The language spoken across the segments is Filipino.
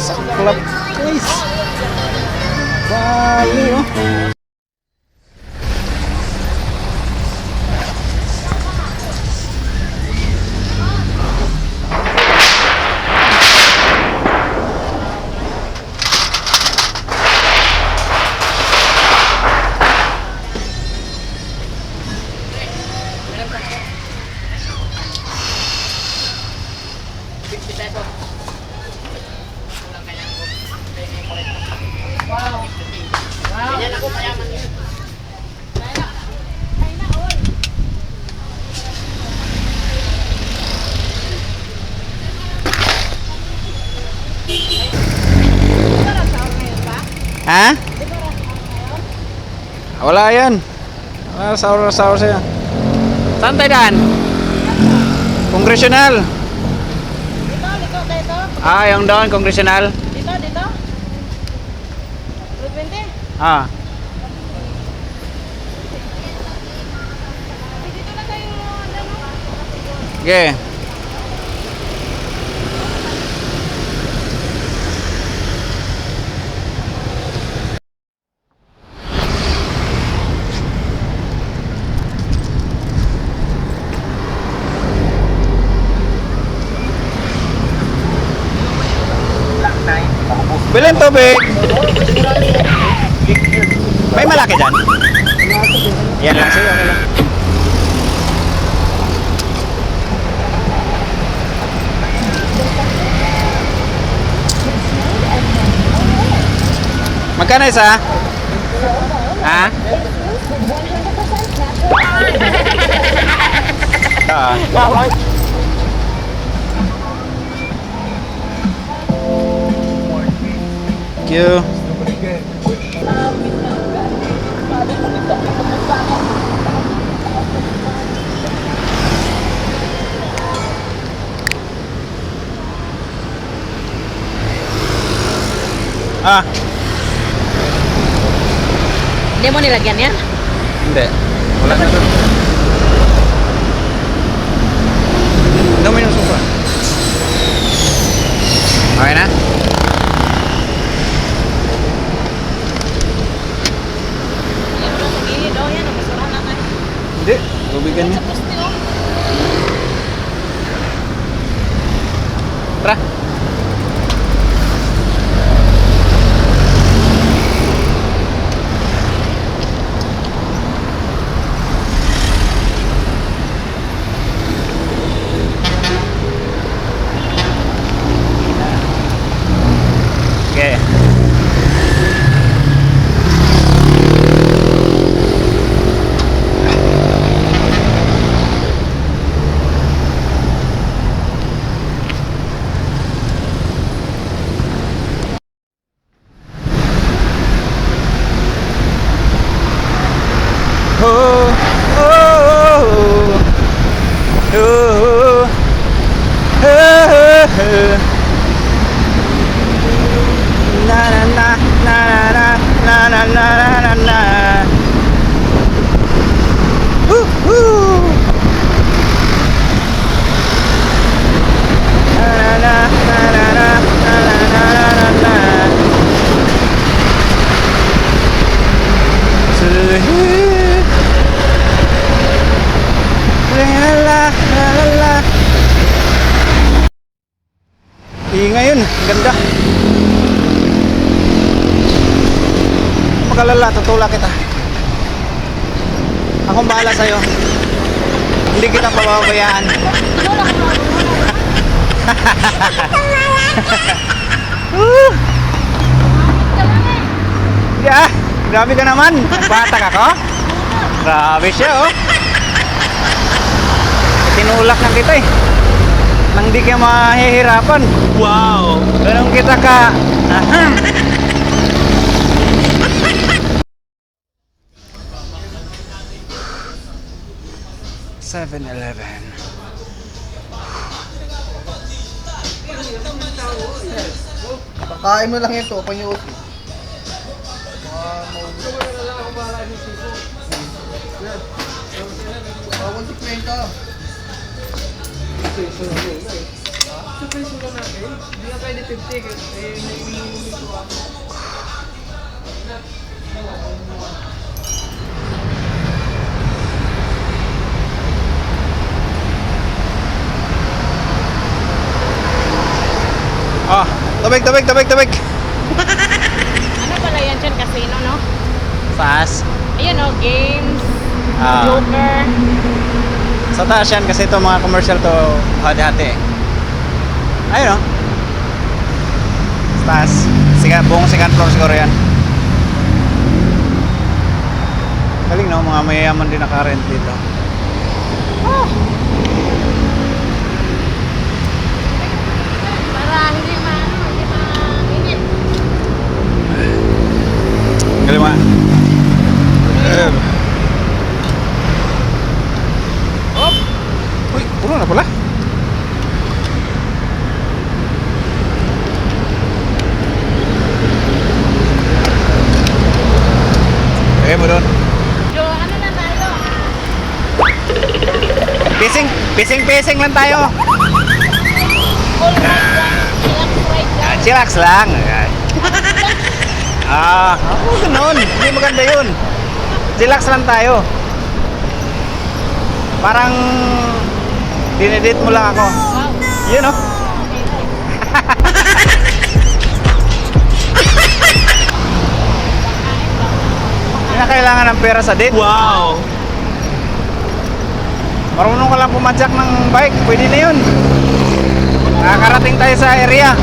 Saklap guys. Bali oh. Ha? Wala yan. Wala sahur siya. Saan tayo daan? Kongresyonal. Dito. Ah, yung doon, kongresyonal. Dito. Route 20. Ah. Dito na tayo, ano? Okay. Bilhin tubig. May malaki dyan? Yan lang sa'yo. Okay lang. Magkano isa? Ha? Thank you. Ah, Hindi mo nilagyan yan? hindi. Wala na doon. Dumi yung sopa. Okay na? Yan mo lang sa gilid, oh. Yan, masarap na tayo. Hindi. Tubigan niya. Sa poste, oh. Tara. Okay. Oh, oh, oh, oh, oh, oh. Na na na na na na na na na na. Woo. Na na na na na na na na na. La la la la. Ingay yun, ganda. Magalala, tutulak kita. Akong bahala sa'yo. Hindi kita pababayaan. Yeah, grabe ka naman. Batak ako. Grabe siya oh. Tinulak na kita eh. Nang di ka mahihirapan. Wow. Ganun kita ka. 7-Eleven. Pakain mo lang ito, panyuot. Bawal si Kwenta. Sa presyo lang natin, hindi na pwede 50 kasi naiinumit ko ako. Oh, tubig. Ano pala yan dyan? Casino, no? Taas. Ayun, no? Games, Ah. Joker. Sa taas yan kasi ito mga commercial to hati-hati. Ayun oh. Sa taas. Buong second floor siguro yan. Galing no, mga mayayaman din naka-rent dito. Para hindi mainit. Galing mga. Oh. Uy, puro na pala. Lagay mo doon. So, ano na tayo? Pising lang tayo. All right lang. Relax right lang. Chillax lang. Oo, ganun. Hindi maganda yun. Chillax lang tayo. Parang dinedate mo lang ako. Wow. Yun oh. Okay, right. Hindi na kailangan ng pera sa date. Wow! Marunong ka lang pumadyak ng bike, pwede na yun. Nakakarating tayo sa area.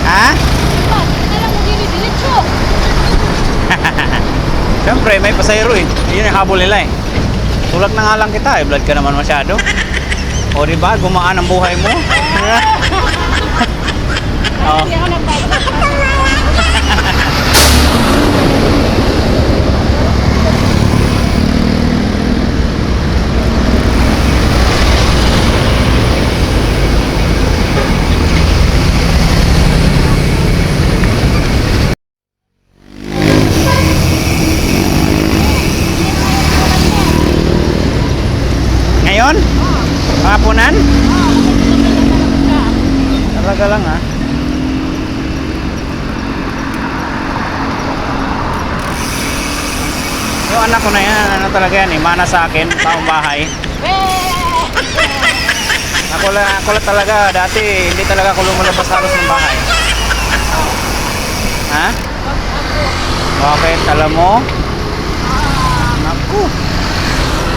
Ha? Siyempre, may pasayro eh. Yun yung habol nila eh. Tulak na nga lang kita eh. Blood ka naman masyado. O diba, gumaan ang buhay mo. Oh. Hindi ako nagbayad. Ngayon? Kapunan? Talaga lang ha. Yung anak ko na yan, ano talaga yan eh, mana sa akin, taong bahay. Ako lang talaga, dati hindi talaga ako lumalabas halos ng bahay. Ha? Bakit? Alam mo? Naku.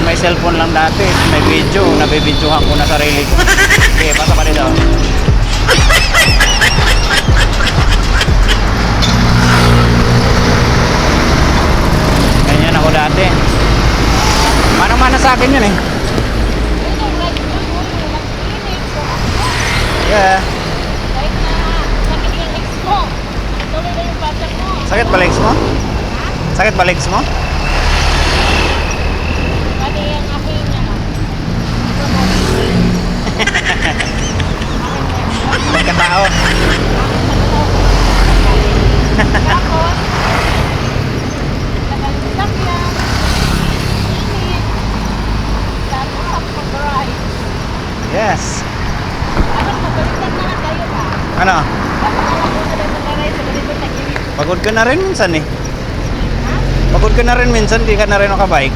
May cellphone lang dati, may video, nabibidyohan ko na sarili ko. Okay, pasa pa dito. Ganyan ako dati. Mana-mana sa akin yun eh. Yeah. Sakit ba legs mo? Sakit ba legs mo? Pagkatao. Yes. Ano? Pagod ka na rin minsan eh. Pagod ka na rin minsan, di ka na rin nakabike.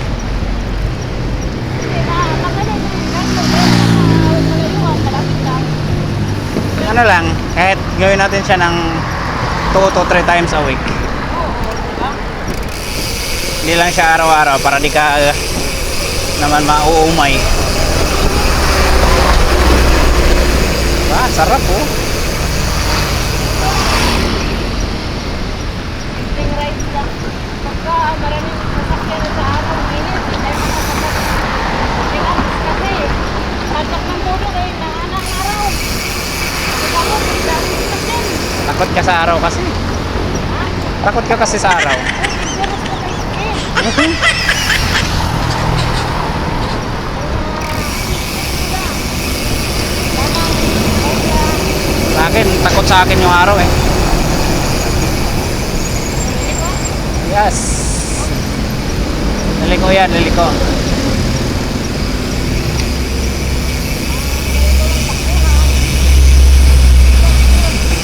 Ano lang, kahit gawin natin siya ng 2 to 3 times a week. Hindi lang siya araw-araw para di ka naman mauumay. Sarap oh. Pagka maraming sasakyan sa araw, init, hindi tayo makasakot. Tingnan kasi, sagap ng tulog ay nanganang araw. Ako, dami sasakyan. Takot ka sa araw kasi. Ha? Takot ka kasi sa araw. Siguro sa kayo. Sa akin, takot sa akin yung araw eh. Yes. Liliko yan, liliko.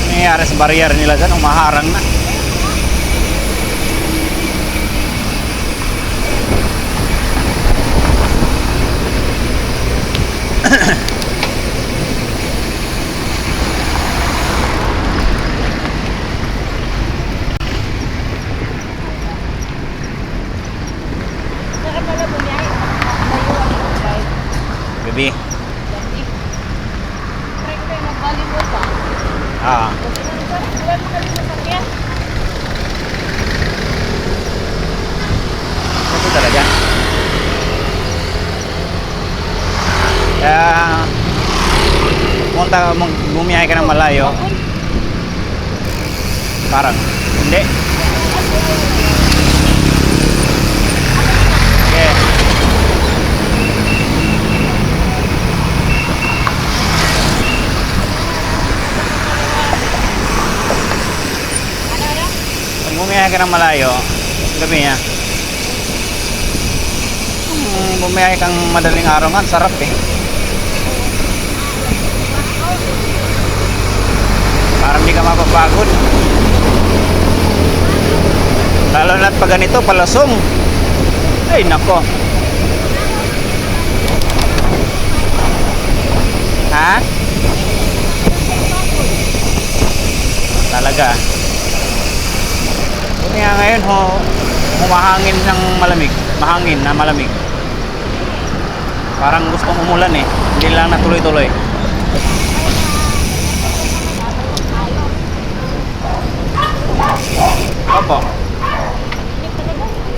Nangyayari sa barrier nila dyan, umaharang na. Saka pala bumiyahe. Layuan ng bike. Baby. Dati. Try ko tayo mag-volleyball pa. Ah. Kasi wala mo kami sasakyan. Ito talaga. Kaya bumiyahe ka ng malayo, parang hindi. Okay. Pag bumiyahe ka ng malayo, gabi niya. Bumiyahe kang madaling araw nga, sarap eh. Parang di ka mapapagod. Lalo na't pag ganito, palasong. Ay, nako. Ha? Talaga. Buti nga ngayon, humahangin ng malamig. Mahangin na malamig. Parang gustong umulan eh. Hindi lang natuloy-tuloy. Opo.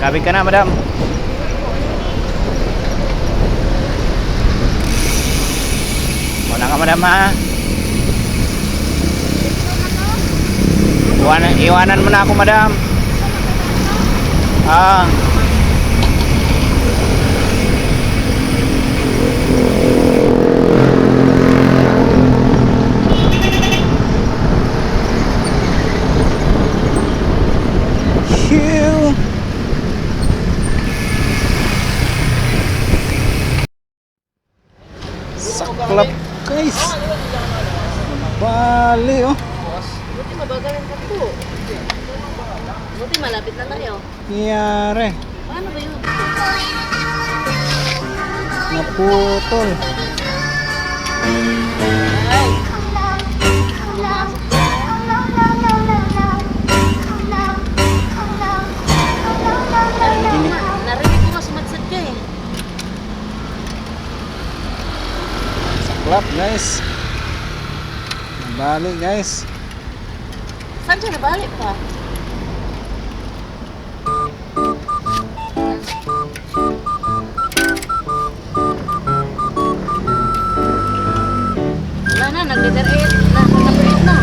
Kabig ka na, madam. Muna ka, madam, ha? Iwanan mo na ako, madam. Ah. Phew. Saklap, guys. Bali, oh. Buti mabagalan ka po. Buti malapit na tayo. Nangyari. Paano ba yun? Naputol. Ay! Narinig ko nga sumadsad ka eh. Saklap, guys. Bali, guys. Saan siya nabalik pa? Wala na, nag-letter 8 na, number 8 na.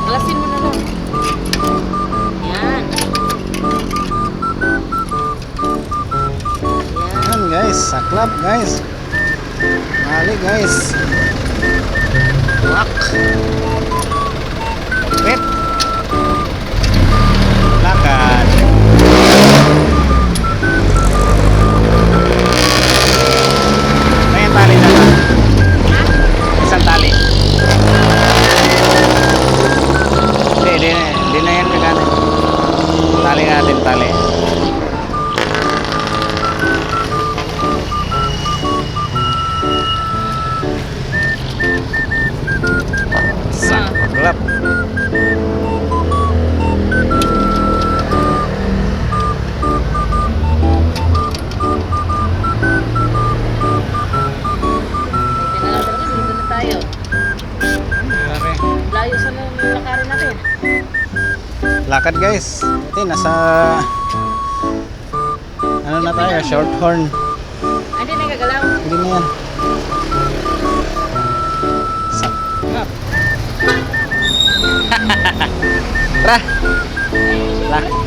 Alasin mo na lang. Yan. Yan. Yan, guys. Saklap, guys. Bali, guys. Wak. Wait. Lakad. May tali na lang. Isang tali. Hindi na yan kagana. Tali natin, tali. lakarin natin. Lakad guys. Ito nasa ano na tayo, short horn. Hindi na gagalaw. Hindi na yan. Sakap. Tara. Tara.